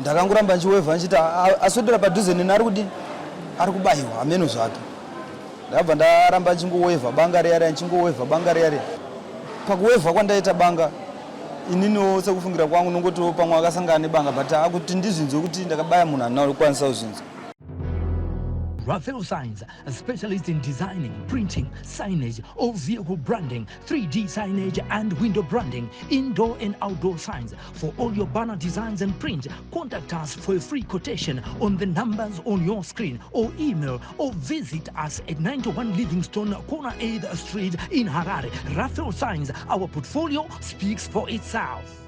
ndakangoramba nchiwevha nchiti aswedera padhuze neni ari kubayiwa ameno zvake. Ndabva ndaramba nchingowevha banga riyari nchingowevha banga riyari. Pakuwevha kwandaita banga ininiwo sekufungira kwangu nongotiwo pamwe akasangana nebanga but akuti ndizvinzwe kuti ndakabaya munhu andina kukwanisa kuzvinzwa. Raphael Signs, a specialist in designing, printing, signage, all vehicle branding, 3D signage and window branding, indoor and outdoor signs. For all your banner designs and print, contact us for a free quotation on the numbers on your screen, or email or visit us at 91 Livingstone, Corner 8th Street in Harare. Raphael Signs, our portfolio speaks for itself.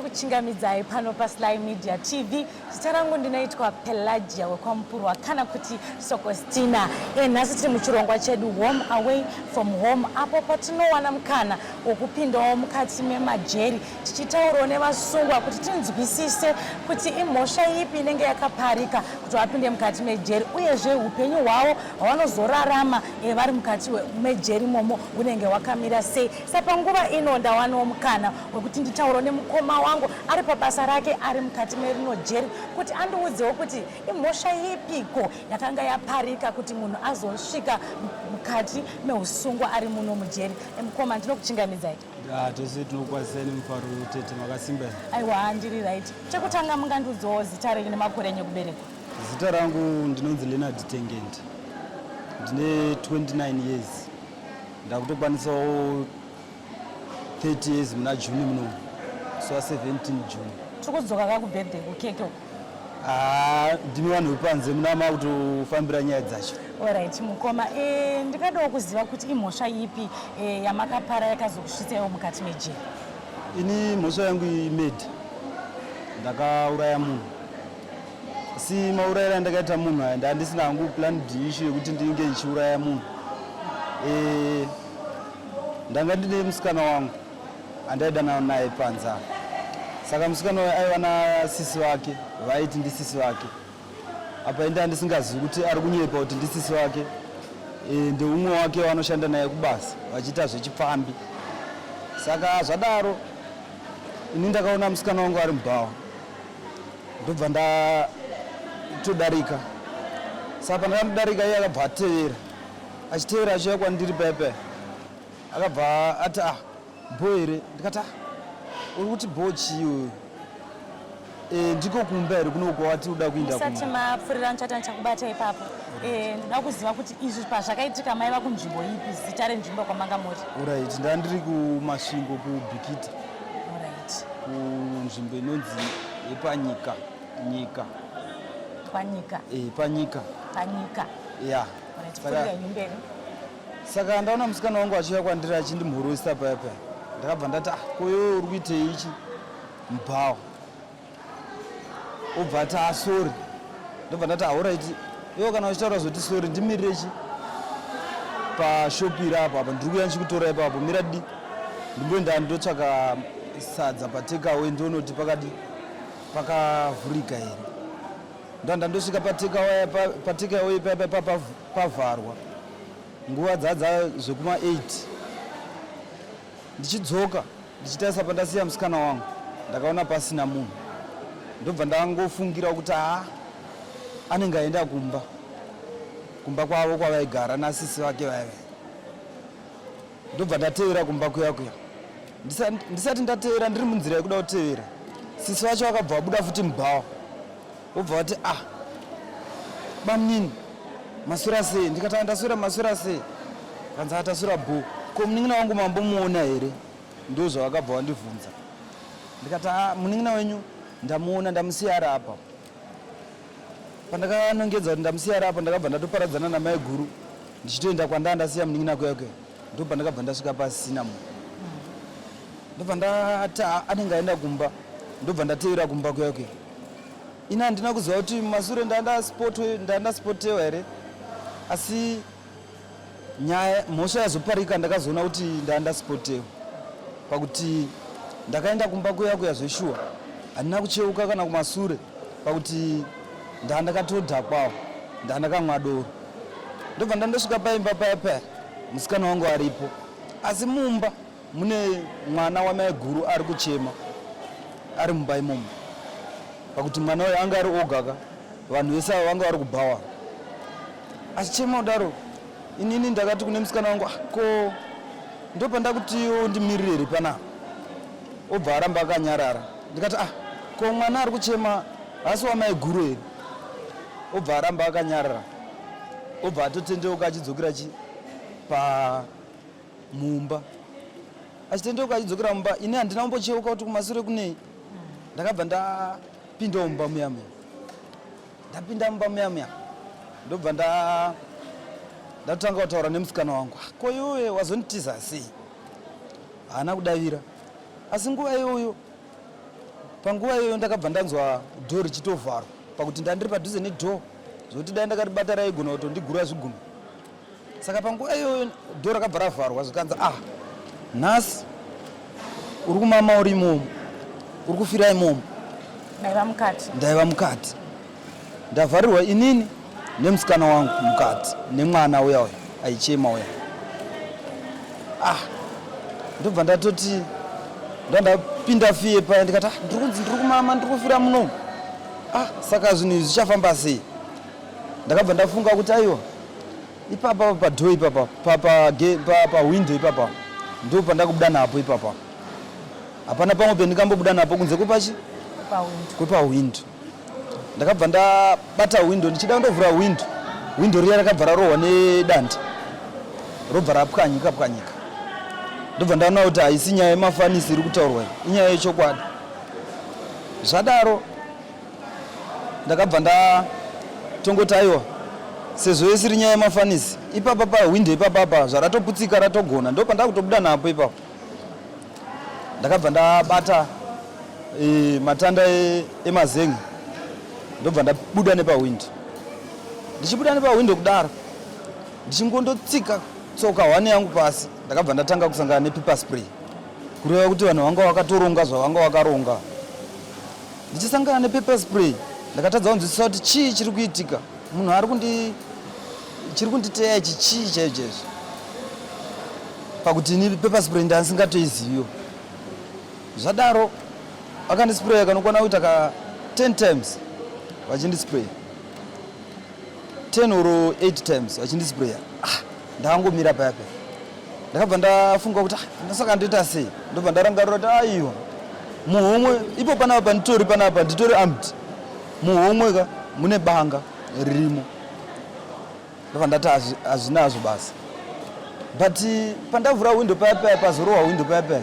Kuchingamidzai pano paSly Media TV. Zita rangu ndinaitwa Pelagia Wekwamupurwa kana kuti Sokostina. Nhasi tiri muchirongwa chedu Home Away from Home, apo patinowana mukana wokupindawo mukati memajeri tichitaurawo nevasungwa kuti tinzwisise kuti imhosva ipi inenge yakaparika kuti vapinde mukati mejeri, uyezve upenyu hwavo hwavanozorarama vari mukati mejeri momo unenge hwakamira sei. Sapanguva ino ndawanawo mukana wekuti nditaurawo nemukoma wangu ari pabasa rake ari mukati merino jeri kuti andiudzewo kuti imhosva ipiko yakanga yaparika kuti munhu azosvika mukati meusungwa ari muno mujeri. Mukoma, ndinokuchingamidzai. Tose tinokwazisani mufaro tete makasimba. Aiwa, ndiri right. Chekutanga mungandiudzawo zita renyu nemakore enyu ekuberekwa. Zita rangu ndinonzi Leonard Tengent. Ndine 29 years. Ndakutokwanisawo 30 years muna June muno. So 17 June. Tikudzoka kakubirthday kukeke uko. Ndimi vanhu vepanze muna makutofambira nyaya dzacho. Alright, mukoma. Ndikadawo kuziva kuti imhosva ipi yamakapara yakazokusvitsaiwo mukati mejeri. Ini mhosva yangu imedha. Ndakauraya munhu. Asi maurayiro andakaita munhu aya handisina hangu plan D issue yekuti ndinge ndichiuraya munhu. Ndanga ndine musikana wangu andaidana naye panza. Saka musikana waye aiva nasisi wake, vaiti ndisisi wake. Apa enda ndisingazivi kuti ari kunyepa kuti ndisisi wake. Ndeumwe wake wanoshanda naye kubasa, vachiita zvechipfambi. Saka zvadaro ini ndakaona musikana wangu ari mubhawa. Ndobva ndatodarika. Saka pandakandodarika iye akabva atevera. Achitevera achiuya kwandiri pepe. Akabva ati bho here, ndikati uri kuti bho chii ndiko kumba here kuno kwawati uda kuenda kumba. Musati mapfurira nchata ndichakubata ipapo. Ndinoda kuziva kuti izvi pazvakaitika maiva kunzvimbo ipi, zita renzvimbo kwamanga muri? Alright, ndandiri kumasvingo kuBhikita. Alright. Kunzvimbo inonzi yepanyika. Panyika. Panyika. Panyika. Yeah. Alright, pfuurai nyumberi. Saka ndaona musikana wangu achiuya kwandiri achindimhorosa paya. Ndakabva ndati koyo uri kuitei ichi mubhawa. Obva ati sorry. Ndobva ndati alright, iwo kana uchitaura zoti sorry ndimirire chi pashopu iri apa ndiri kuuya ndichikutora ipapo mira di ndimboenda ndotsvaka sadza patekawe ndonoti pakavhurika here. Ndanda ndosvika patekawe pavharwa nguva dzadza zvekuma 8. Ndichidzoka ndichitarisa pandasiya musikana wangu ndakaona pasina munhu. Ndobva ndangofungira kuti anenge aenda kumba kwavo kwavaigara nasisi vake vaive. Ndobva ndatevera kumba kuya. Ndisati ndatevera ndiri munzira yekuda kutevera, sisi vacho vakabva vabuda futi mubhawa. Vobva vati bamunini masura sei? Ndikati ndasura masura sei? Kanzi atasura bho. Ko munin'ina wangu mambomuona here? Ndo zvavakabva vandibvunza. Ndikati munin'ina wenyu ndamuona, ndamusiya ari apa. Pandakanongedza kuti ndamusiya ari apa, ndakabva ndatoparadzana namai guru ndichitoenda kwandandasiya munin'ina kuya. Ndobva ndakabva ndasvika pasina munhu. Ndobva ndati anenge aenda kumba. Ndobva ndatevera kumba kuya. Ina handina kuziva kuti masure ndanda spotewa here, asi nyaya mhosva yazoparika ndakazoona kuti ndaanda sportevo pakuti ndakaenda kumba kuya kuyazveshuwa handina kucheuka kana kumasure pakuti ndandakatodhakwawo ndandakamwa doro ndobva ndandosvika paimba paya musikana wangu aripo asi mumba mune mwana wamai guru ari kuchema ari mumba imomo pakuti mwana uyo anga ari ogaka vanhu vese ava vanga vari kubhawa achichema kudaro inini ndakati kune musikana wangu ko ndopandakutiwo ndimirireri panapa obva aramba akanyarara ndikati ko mwana ari kuchema hasi wamai guru here obva aramba akanyarara obva atotendeuka achidzokera mumba achitendeuka achidzokera mumba ini handina kumbocheuka kuti kumasure kunei ndakabva ndapinda mumba muyamuya ndapinda mumba muyamuya ndobva ndatotanga kutaura nemusikana wangu ko iwoye wazonditiza sei haana kudavira asi nguva iyoyo panguva iyoyo ndakabva ndanzwa dhoo richitovharwa pakuti ndandiri padhuze nedhoo zvokuti dai ndakaribata raigona kutondigura zvigumi saka panguva iyoyo dhoo rakabva ravharwa zvikanzi nhasi uri kumama uri imomo uri kufira imomo ndaiva mukati ndavharirwa inini nemusikana wangu mukati nemwana uya aichema uya ndobva ndatoti ndandapinda fiye paya ndikati ndirikunzi ndiri kumama ndiri kufira munomu saka zvinhu izvi zvichafamba sei ndakabva ndafunga kuti aiwa ipapa padhoo ipapa pawindo ipapa ndo pandakubuda napo ipapa hapana pamwe pendingambobuda napo kunze kwepawindo ndakabva ndabata windo ndichida kundovhura windo riya rakabva rarohwa nedanda robva rapwanyika ndobva ndaona kuti haisi nyaya yemafanisi iri kutaurwa inyaya yechokwadi zvadaro ndakabva ndatongoti aiwa sezvo yesiri nyaya yemafanisi ipapa pawindo ipapapa zvaratoputsika ratogona ndo pandakutobuda napo ipapo ndakabva ndabata matanda emazen'e ndobva ndabuda nepawindo ndichibuda nepawindo kudaro ndichingondotsika tsoka hwane yangu pasi ndakabva ndatanga kusangana nepaper spray kureva kuti vanhu vanga vakatoronga zvavanga vakaronga ndichisangana nepaper spray ndakatadza kunzwisisa kuti chii chiri kuitika munhu ari chiri kunditeya ichi chii chaicho izvi pakuti ini paper spray ndandisingatoiziviwo zvadaro vakandispraya kanokwana kuita 10 times vachindispraya 10 or 8 times vachindispraya ndakangomira paya ndakabva ndafunga kuti ndasaka ndoita sei ndobva ndarangarira kuti aiwa muhomwe ipo panapa nditori armed muhomwe mune banga ririmo ndobva ndati hazvinazvo basa but pandavhura windo paya pazorohwa windo paya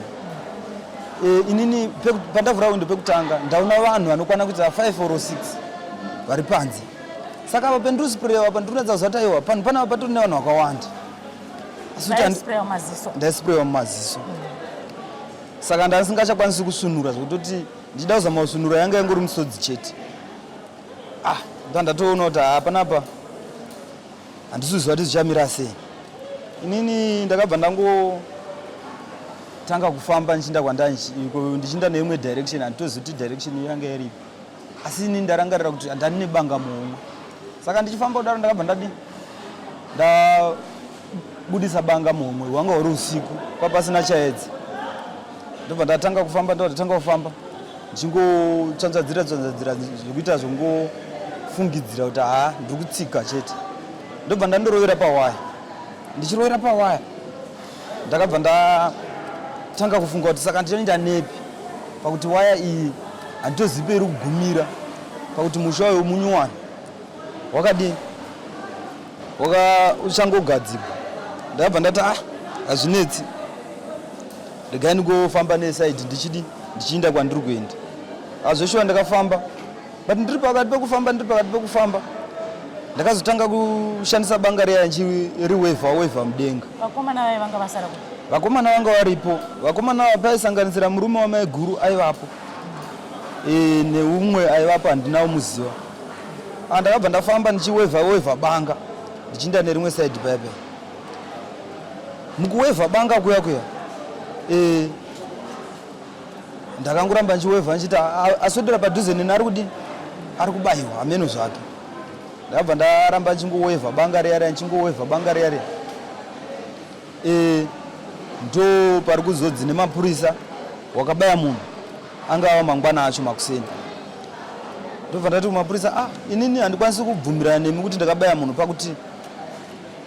inini pandavhura windo pekutanga ndaona vanhu vanokwana kuita 5 or 6 vari panze saka apa pendirispray apa ndinoedza kuzati aiwa panhu panapa patori nevanhu vakawanda ndaisprayiwa mumaziso saka ndasingachakwanisi kusunura zvekutoti ndichida kuzama kusunura yanga ingori musodzi chete ndatoona kuti panapa handisiziva kuti zvichamira sei inini ndakabva ndangotanga kufamba nichinda ndichiinda neimwe direction handitozivi kuti direction iyo yanga iripo asi inini ndarangarira kuti handani nebanga muhomwe saka ndichifamba kudaro ndakabva ndabudisa banga muhomwe hwanga huri usiku papasina chaedzi ndobva ndatanga kufamba ndichingotsvanzadzira zvekuita zvongofungidzira kuti ndiri kutsika chete ndobva ndandorovera pawaya ndichirovera pawaya ndakabva ndatanga kufunga kuti saka ndichinoenda nepi pakuti waya iyi handitozivi peiri kugumira pakuti musha uyu munyuwani wakadii uchangogadzikwa ndakabva ndati hazvinetsi regai ndingofamba nesaidi ndichiinda kwandiri kuenda zveshuwa ndakafamba but ndiri pakati pekufamba ndakazotanga kushandisa banga riya riwevha mudenga. Vakomana vaye vanga vasara kuti? Vakomana vanga varipo. Vakomana vapaisanganisira murume wamai guru aivapo. Neumwe aivapo handinawo muziva. Ndakabva ndafamba ndichiwevha banga ndichienda nerimwe side pepe. mukuwevha banga kuya ndakangoramba nchiwevha nchiti aswedera padhuze neni ari kubayiwa ameno zvake. Ndabva ndaramba nchingowevha banga riyariya nchingowevha banga riyariya ndo pari kuzodzi nemapurisa wakabaya munhu angava mangwana acho makuseni. Ndobva ndati kumapurisa inini handikwanisi kubvumirana nemi kuti ndakabaya munhu, pakuti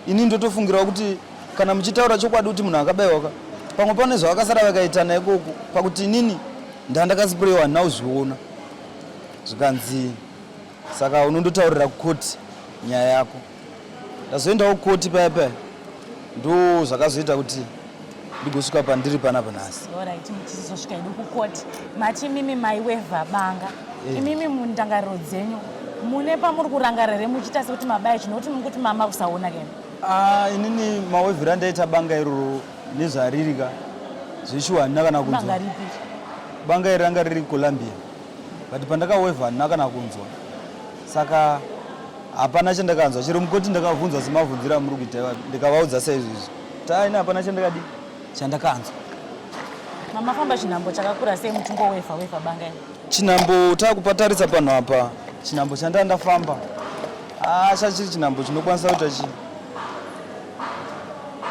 inini ndotofungirawo kuti kana muchitaura chokwadi kuti munhu akabayiwa pamwe pane zvavakasara vakaitana ikoko, pakuti inini ndandakasipurewa handina kuzviona zvikanzi saka unondotaurira kukoti nyaya yako. Ndazoendawo kukoti paya paya ndo zvakazoita kuti ndigosvika pandiri panapa nhasi. Alright, muchizosvika hedu kukoti mati imimi maiwevha banga imimi mundangariro dzenyu mune pamuri kurangarire muchiita sekuti mabaya chinoti mukuti mama kusaona kene? Inini mawevhera ndaita banga iroro nezvaririka zveshuwa handina kana kunzwa. Banga ripi? Banga iri ranga riri Colombia, but pandakawevha handina kana kunzwa, saka hapana chandakanzwa. Chero mukoti ndakabvunzwa semabvunzira muri kuita, ndikavaudza saizvizvi taini hapana chandakanzwa. Mamafamba chinhambo chakakura sei muchingowevha banga iri? Chinhambo takupatarisa pano apa, chinhambo chandandafamba chachiri chinhambo chinokwanisa kuita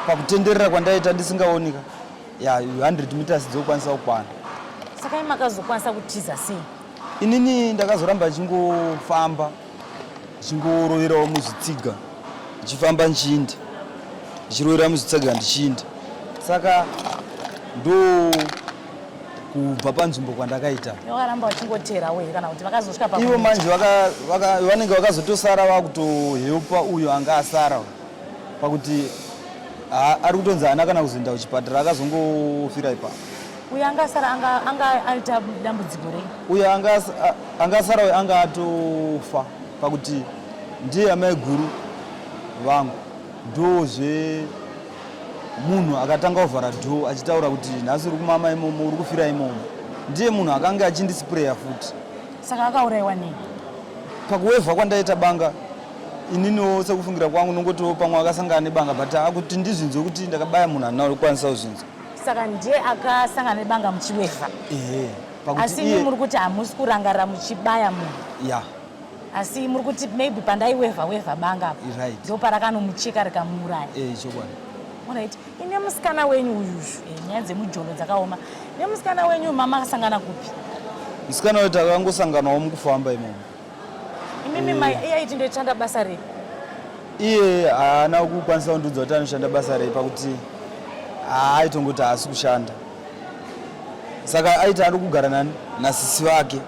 pakutenderera kwandaita ndisingaonika 100 meters dzokwanisa kukwana. Saka imakazokwanisa kutiza sei? Inini ndakazoramba chingofamba chingoroverawo muzvitsiga ndichifamba nchiinda ndichirovera muzvitsiga ndichiinda, saka ndo kubva panzvimbo kwandakaita. Wakaramba wachingotera we kana kuti vakazosvika ivo manje vanenge vakazotosara vakutohepa uyo anga asara, pakuti ari kutonzi haana kana kuzoenda kuchipatara, akazongofira ipapo. Uyo anga asara anga aita dambudziko rei? Uyo anga asara uyo anga atofa, pakuti ndiye amai guru vangu ndozve munhu akatanga kuvhara dho achitaura kuti nhasi uri kumama imomo, uri kufira imomo. Ndiye munhu akanga achindisipureya futi. Saka akaurayiwa nei? Pakuwevha kwandaita banga ininiwo sekufungira kwangu nongotiwo pamwe akasangana nebanga, but akuti ndizvinzwe kuti ndakabaya munhu handina kukwanisa kuzvinzwa. Saka ndiye akasangana nebanga muchiwevha? Asi imi muri kuti hamusi kurangarira muchibaya munhu? Ya. Asi muri kuti maybe pandaiwevha banga ndo parakanomucheka rikamuuraya? Chokwadi. Alright, ine musikana wenyu uyu nyaya dzemujono dzakaoma, nemusikana wenyu mama akasangana kupi? Musikana wedu takangosanganawo mukufamba imomo. Imimi mai aiti ndoshanda basa rei? Iye haana kukwanisa kundiudza kuti anoshanda basa rei, pakuti aitongoti haasi kushanda, saka aiti ari kugara nasisi vake.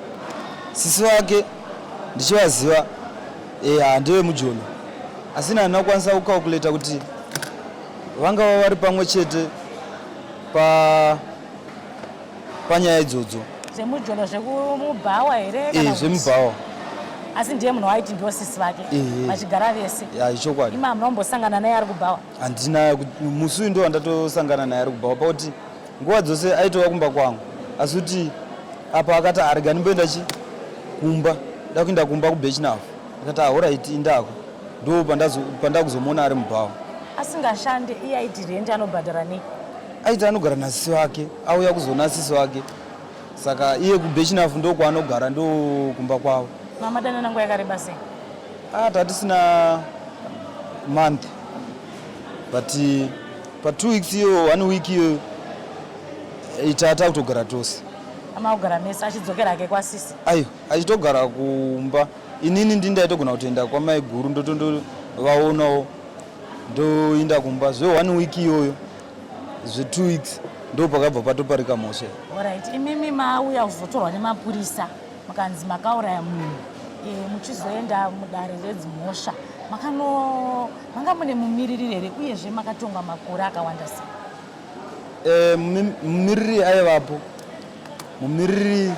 Sisi vake ndichivaziva ndewe mujono, asi handina kukwanisa kukalkuleta kuti vangava vari pamwe chete panyaya idzodzo. Zvemujono zvekumubhawa here? Zvemubhawa. Asi ndiye munhu waiti ndiwo sisi vake vachigara vese? Chokwadi. Ima hamuna kumbosangana naye ari kubhawa? Handina, musi uyu ndo wandatosangana naye ari kubhawa, pakuti nguva dzose aitova kumba kwangu, asi kuti apa akati arega ndimboenda kumba, nda kuenda kumba kubechinafu. Akati alright indako, ndo pandakuzomuona ari mubhawa. Asingashande iye aiti rende anobhadhara nei? Aiti anogara nasisi wake, auya kuzoona sisi wake, saka iye kubechinafu ndo kwaanogara, ndo kumba kwavo. Mama danana nguva yakareba sei? Tatisina month, but pa 2 weeks iyo 1 week iyo itata kutogara tose. Ama kugara mese achidzokera ke kwasisi? Ayo achitogara kumba. Inini ndindaitogona kutoenda kwamai guru ndotondovaonawo ndoinda kumba. Zve 1 week iyoyo zve 2 weeks ndo pakabva patoparika mhosva. Alright, imimi mauya kuzotorwa nemapurisa mukanzi makauraya munhu muchizoenda mudare redzimhosva, manga mune mumiriri here uyezve makatonga makore akawanda sei? Mumiriri aivapo. Mumiriri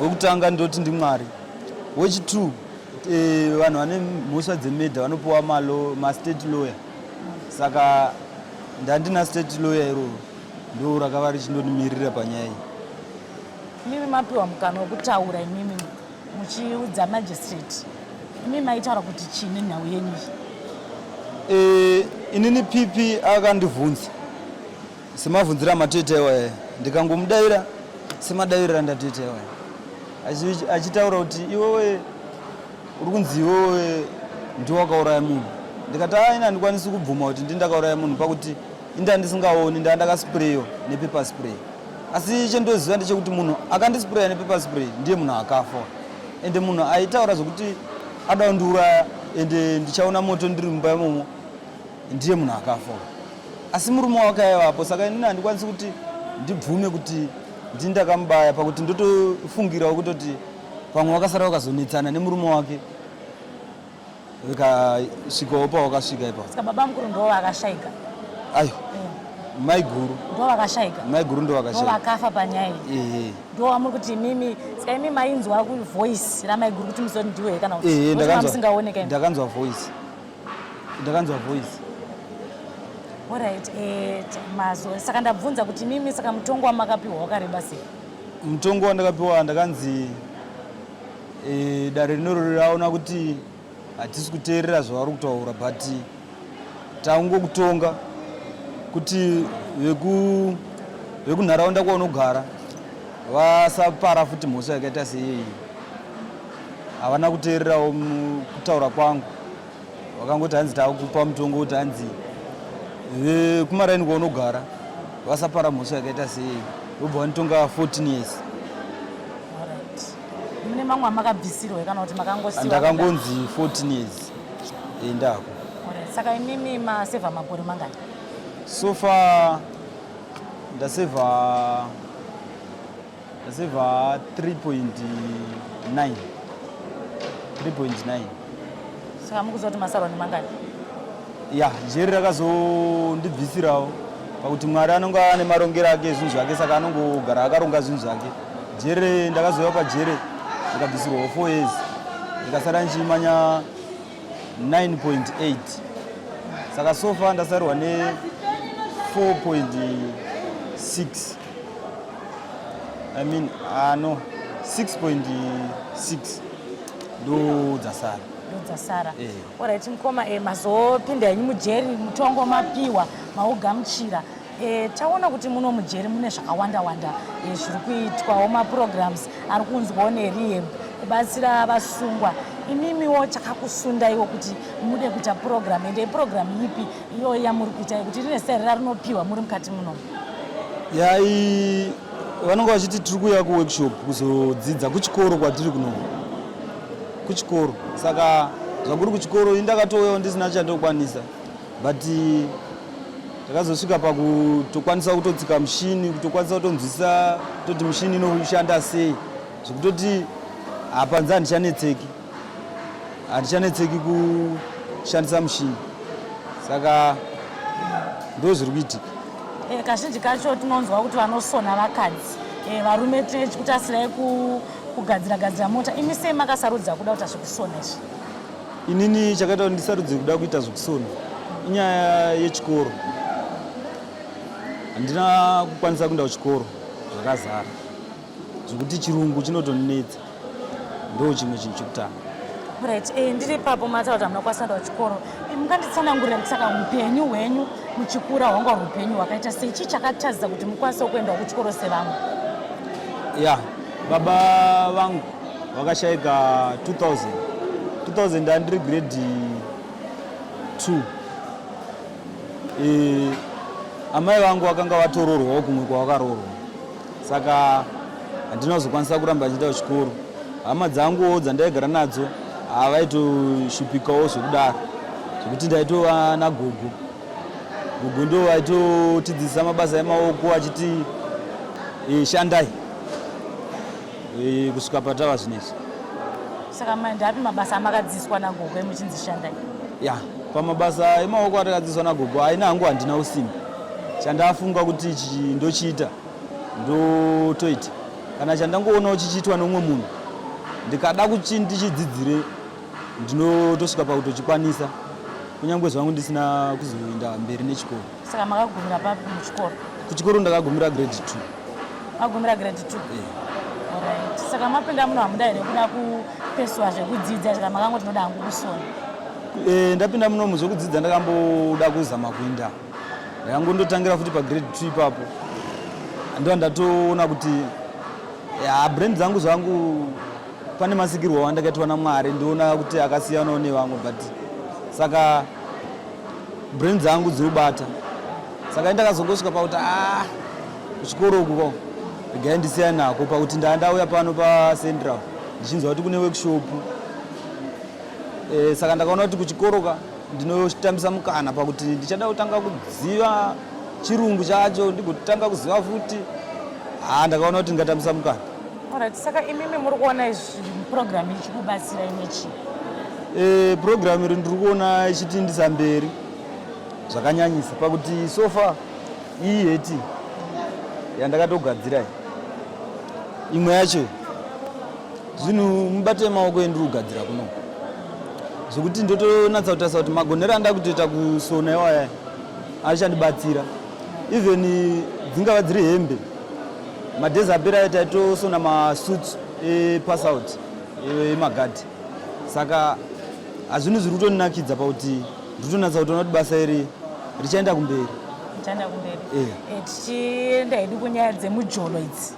wekutanga ndoti ndimwari, wechi2 vanhu vane mhosva dzemedha vanopiwa mastate lawyer, saka ndandina state lawyer iroro ndo rakava richindonimirira panyaya iyi. Imimi mapiwa mukana wekutaura imimi muchiudza magistrate, imimi maitaura kuti chini nhau yenyu? Inini pipi akandibvunza semabvunzira matetewe ndikangomudaira semadairira ndatetewe achitaura kuti iwewe uri kunzi iwewe ndiwe wakauraya munhu ndikati ina ndikwanisi kubvuma kuti ndindakauraya munhu pakuti inda ndisingaoni ndandakasprayo nepepa spray asi chendoziva ndechekuti munhu akandispraya nepepa spray ndiye munhu akafa ende munhu aitaura zvokuti ada kundiuraya ende ndichaona moto ndiri mumba imomo ndiye munhu akafa asi murume wake aivapo saka inini handikwanisi kuti ndibvume kuti ndindakamubaya pakuti ndotofungirawo kutoti pamwe wakasara wakazonetsana nemurume wake vikasvikawo pawakasvika ipapo. Saka baba mukuru ndo vakashayika. Ayo. Mai guru. Ndo vakashayika. Mai guru ndo vakashayika. Ndo vakafa panyaya iyi. Ndo vamuri kuti mimi saka imi mainzwa ku voice ramai guru kuti musoni ndiwe kana kuti musingaoneka. Ndakanzwa voice. Ndakanzwa voice. Alright, mazo saka ndabvunza kuti mimi saka mutongo wamakapiwa wakareba sei? Mutongo wandakapiwa ndakanzi dare rinoro riraona kuti hatisi kuteerera zvavari kutaura but tangokutonga kuti vekunharaunda kwaunogara vasapara futi mhosva yakaita seiyi. Havana kuteererawo kutaura kwangu, vakangoti hanzi takupa mutongo kuti hanzi vekumaraini kwaunogara vasapara mhosva yakaita seiyi, vobva vanitonga 14 years. Mune mamwe amakabvisirwa kana kuti makangosiwa? Ndakangonzi 14 years. Ndako. Saka imimi maseva makore mangani? So far ndaseva 3.9. Saka mukuziva kuti masarwa ni mangani? Ya, jeri rakazondibvisirawo pakuti Mwari anonga ane marongero ake zvinhu zvake, saka anongogara akaronga zvinhu zvake. Jeri ndakazoya pajeri ndikabvisirwa 4 years, ndikasara ndichimanya 9.8. Saka so far ndasarwa ne 4.6. I mean, no, 6.6 ndo dzasara. Dzasara. Alright, mukoma mazopinda yenyu mujeri, mutongo mapiwa, maugamuchira. Taona kuti muno mujeri mune zvakawanda wanda zviri kuitwawo maprograms ari kunzwawo nerehab kubatsira vasungwa. Imimiwo chakakusundaiwo kuti mude kuita program, ende program ipi iyo yamuri kuita kuti rine serera rinopiwa muri mukati muno? Vanonga vachiti tiri kuuya kuworkshop kuzodzidza kuchikoro kwatiri kuno. Kuchikoro. Saka zvakuri kuchikoro indakatouyawo ndisina chandokwanisa. But ndakazosvika pakutokwanisa kutotsika mushini, kutokwanisa kutonzwisa kuti mushini inoshanda sei. Zvekutoti hapanze handichanetseki kushandisa mushini. Saka ndo zviri kuitika. Kazhinji kacho tinonzwa kuti vanosona vakadzi, varume tichikutasirai kugadzira mota. Imi sei makasarudza kuda kuita zvekusona izvi? Inini chakaita kuti ndisarudze kuda kuita zvekusona inyaya yechikoro. Handina kukwanisa kuenda kuchikoro zvakazara, zvekuti chirungu chinotondinetsa, ndo chimwe chinhu chekutanga. Right, ndiri papo mataura kuti munokwanisa kuenda kuchikoro. Munganditsanangurira kuti saka upenyu hwenyu muchikura hwanga huri upenyu hwakaita sei? Chii chakatadzisa kuti mukwanise kuenda kuchikoro sevamwe? Baba vangu vakashayika 2000 ndandiri grade 2. Amai vangu vakanga vatororwawo kumwe kwavakaroorwa, saka handinazokwanisa kuramba ndichienda kuchikoro. Hama dzanguwo dzandaigara nadzo vaitoshupikawo zvekudaro, zvekuti ndaitova nagogo. Gogo ndo vaitotidzidzisa mabasa emaoko achiti shandai kusvika patava zvinezvi. Saka ndapi mabasa amakadzidziswa nagogo emuchinzi shandai? Pamabasa emaoko atakadzidziswa nagogo aina hangu handina usimba. Chandafunga kuti ichi ndochiita ndotoita. Kana chandangoonawo chichiitwa nomumwe munhu ndikada kuti ndichidzidzire ndinotosvika pakutochikwanisa, kunyange zvangu ndisina kuzoenda mberi nechikoro. Saka makagumira papi muchikoro? Kuchikoro ndakagumira grade 2. Magumira grade 2? Alright. Saka mapinda muno hamuda here kuda kupeswa zvekudzidza saka makangoti ndinoda hangu kusona? Ndapinda muno muzvekudzidza ndakamboda kuzama kuenda ndakangondotangira futi pagrade 2 ipapo ndo ndatoona kuti brand dzangu zvangu pane masikirwo wandakaitwa naMwari ndoona kuti akasiyanawo nevamwe but saka brand dzangu dzinobata saka ndakazongosvika pakuti kuchikoro uku regai ndisiya nako pakuti ndauya pano paCentral ndichinzwa kuti kune workshop saka ndakaona kuti kuchikoroka ndinotambisa mukana pakuti ndichada kutanga kuziva chirungu chacho ndigotanga kuziva futi ndakaona kuti ndingatambisa mukana. Alright, saka imimi muri kuona program ichikubatsira imechi? Program iri ndiri kuona ichitindisa mberi zvakanyanyisa pakuti so far iyi heti yandakatogadzira imwe yacho zvinhu mubate maoko endiri kugadzira kuno zvokuti ndotonatsa kutarisa kuti magonero anda kutoita kusona iwaya achandibatsira even dzingava dziri hembe madhezi apera taitosona masuits epass out emagadhi saka hazvinhu zviri kutondinakidza pakuti ndiritonatsa kutoona kuti basa iri richaenda kumberi. Tichienda hedu kunyaya dzemujolo idzi,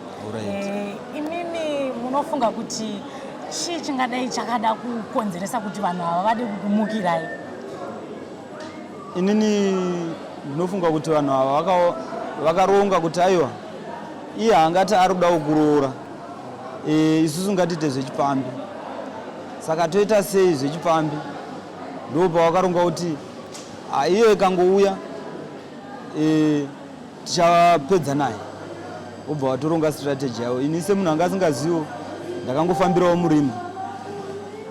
imimi munofunga kuti chii chingadai chakada kukonzeresa kuti vanhu ava vade kukumukirai? Inini ndinofunga kuti vanhu ava vakaronga kuti aiwa iye haangati ari kuda kukuroora, isusu ngatiite zvechipambi, saka toita sei zvechipambi? Ndo pavakaronga kuti iye ikangouya tichapedza naye, obva vatoronga strategy yavo. Ini semunhu anga asingazivo ndakangofambirawo murima.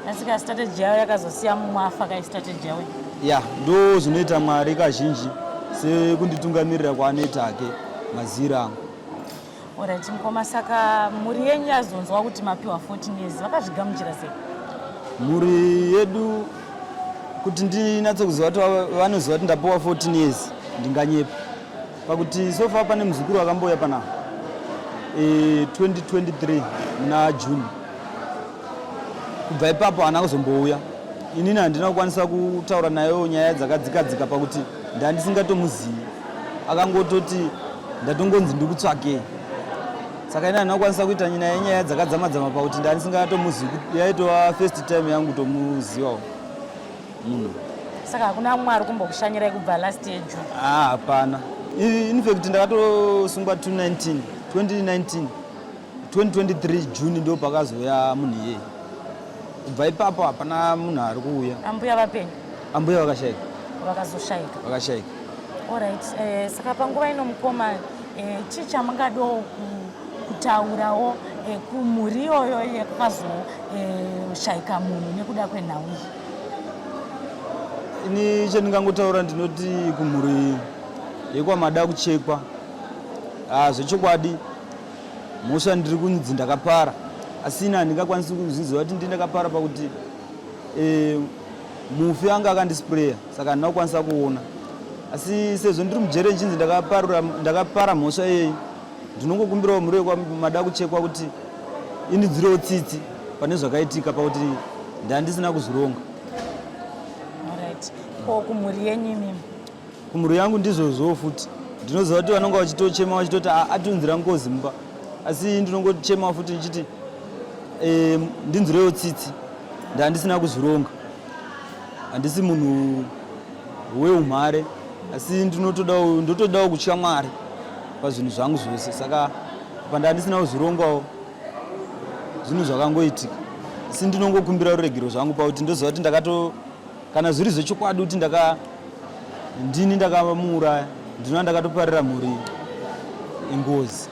Asika strategy yavo yakazosiya mumwafa kai strategy yavo? Ya, ndo zvinoita Mwari kazhinji sekunditungamirira kwaanoita hake mazira angu. Alright, mukoma, saka mhuri yenyu yazonzwa kuti mapiwa 14 years vakazvigamuchira sei? Mhuri yedu kuti ndinatsokuziva kuti vanoziva kuti ndapiwa 14 years ndinganyepa pakuti so far pane muzukuru akambouya pana 2023 muna June. Kubva ipapo haana kuzombouya. Inini handina kukwanisa kutaura nayo nyaya dzakadzikadzika pakuti ndandisingatomuzivi, akangototi ndatongonzi ndikutsvakei. Saka ina handina kukwanisa kuita nyaya dzakadzamadzama pakuti ndandisingatomuzivi, yaitova first time yangu tomuzivawo munhu. Saka hakuna mumwe ari kumbokushanyirai kubva last year June? Hapana. In fact ndakatosungwa 2019 June ndo pakazoya munhu iyeye. Kubva ipapo hapana munhu ari kuuya. Ambuya vapenyu? Ambuya vakashayika. Vakashayika. Alright, saka panguva ino mukoma, chii chamungadawo kutaurawo kumhuri iyoyo yakazoshayika munhu nekuda kwenhau iyi? Ini chandingangotaura ndinoti kumhuri yekwamada kuchekwa, zvechokwadi mhosva ndiri kunzi ndakapara, asi ini handingakwanisi kuzviziva kuti ndindakapara pakuti mufi anga akandispreya, saka handina kukwanisa kuona. Asi sezvo ndiri mujere nchinzi ndakapara mhosva iyeyi, ndinongokumbirawo mhuri yekwamada kuchekwa kuti indidzirewo tsitsi pane zvakaitika pakuti ndandisina kuzvironga. Ko kumhuri yenyu imimi? Kumhuri yangu ndizvozvo futi. Ndinoziva kuti vanonga vachitochema vachitoti atunzira ngozi mumba, asi ndinongochema futi ndichiti ndinzirewo tsitsi, ndandisina kuzvironga. Handisi munhu weumhare, asi ndotodawo kutya Mwari pazvinhu zvangu zvose, saka pandandisina kuzvirongawo zvinhu zvakangoitika. Asi ndinongokumbira ruregero zvangu pakuti ndoziva kuti kana zviri zvechokwadi kuti ndini ndakamuuraya, ndinoda ndakatoparira mhuri ingozi.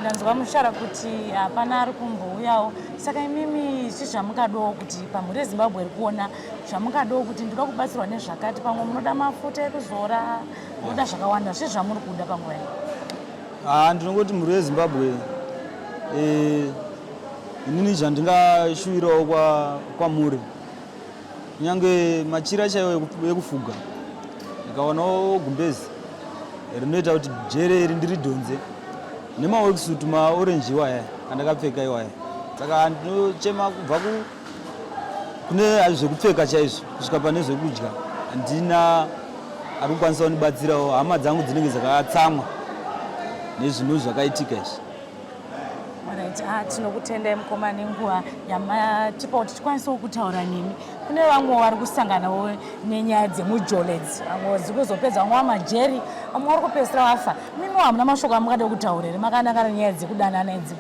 Ndanzwa mushara kuti hapana ari kumbouyawo, saka imimi chii zvamungadawo kuti pamhuri yeZimbabwe iri kuona zvamungadawo kuti ndoda kubatsirwa nezvakati, pamwe munoda mafuta ekuzora, munoda zvakawanda, zvii zvamuri kuda panguva ino? Ndinongoti mhuri yeZimbabwe, inini zvandingashuvirawo kwamuri, kunyange machira chaiwo ekufuga, ndikaonawo gumbezi rinoita kuti jere iri ndiridhonze, nemawekisutu maorenji iwaya andakapfeka iwaya. Saka ndinochema kubva kune zvekupfeka chaizvo kusvika pane zvekudya, handina ari kukwanisa kunibatsirawo hama dzangu dzinenge dzakatsamwa nezvinhu zvakaitika izvi. Tinokutendai mukoma nenguva yamatipa kuti tikwanisewo kutaura nemi. Kune vamwe vari kusanganawo nenyaya dzemujolezi, vamwe dziri kuzopedza, vamwe vamajeri, vamwe vari kupedzisira vafa. Mimi hamuna mashoko amungada kutaurira makanaka nenyaya dzekudanana idzi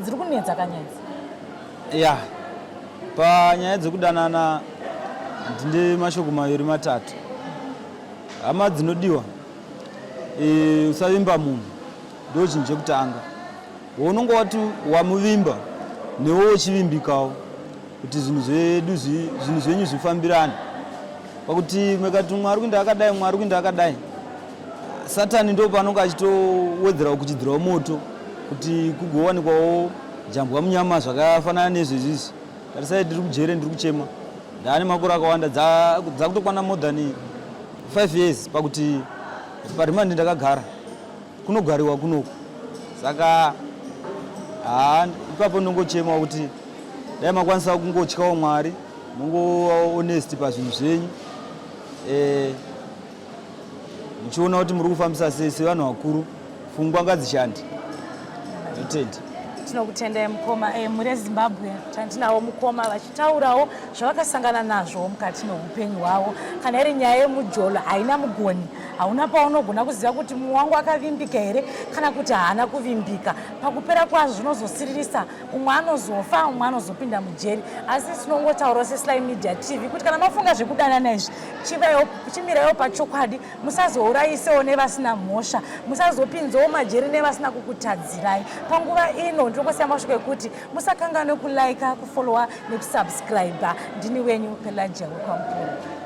dziri kunetsa kanyaya idzi? Ya, panyaya dzekudanana ndine mashoko maviri matatu. Hama dzinodiwa, usavimba munhu ndo chinhu chekutanga. Unongo wati wamuvimba newo uchivimbikawo kuti zvinhu zvenyu zvifambirane. Pakuti mekati Mwari kuenda akadai, Mwari kuenda akadai, Satani ndo panonga achitowedzera kuchidzirawo moto kuti kugowanikwawo jambwa munyama zvakafanana nezvezvizvi. Tarisai ndiri kujere, ndiri kuchema, ndane makore akawanda dzakutokwana more than 5 years pakuti parimandi ndakagara kunogariwa kunoko. Saka ipapo ndinongochema kuti dai makwanisa kungotyawo Mwari, mungo honest pazvinhu zvenyu, muchiona kuti muri kufambisa sei sevanhu vakuru, pfungwa ngadzishande. Ndotenda. Tinokutendai mukoma. Muri Zimbabwe tandinawo mukoma vachitaurawo zvavakasangana nazvo mukati meupenyu hwavo. Kana iri nyaya yemujolo haina mugoni, hauna paunogona kuziva kuti mumwe wangu akavimbika here kana kuti haana kuvimbika. Pakupera kwazvo zvinozosiririsa, umwe anozofa, umwe anozopinda mujeri. Asi tinongotaurawo seSlime Media TV kuti kana mafunga zvekudanana izvi, chimirawo pachokwadi, musazourayisewo nevasina mhosva, musazopinzawo majeri nevasina kukutadzirai. Panguva ino ndinongosiya mashoko ekuti musakanganwe kulaika, kufollowa nekusubscribe. Ndini wenyu Pelagia Wekwampuro.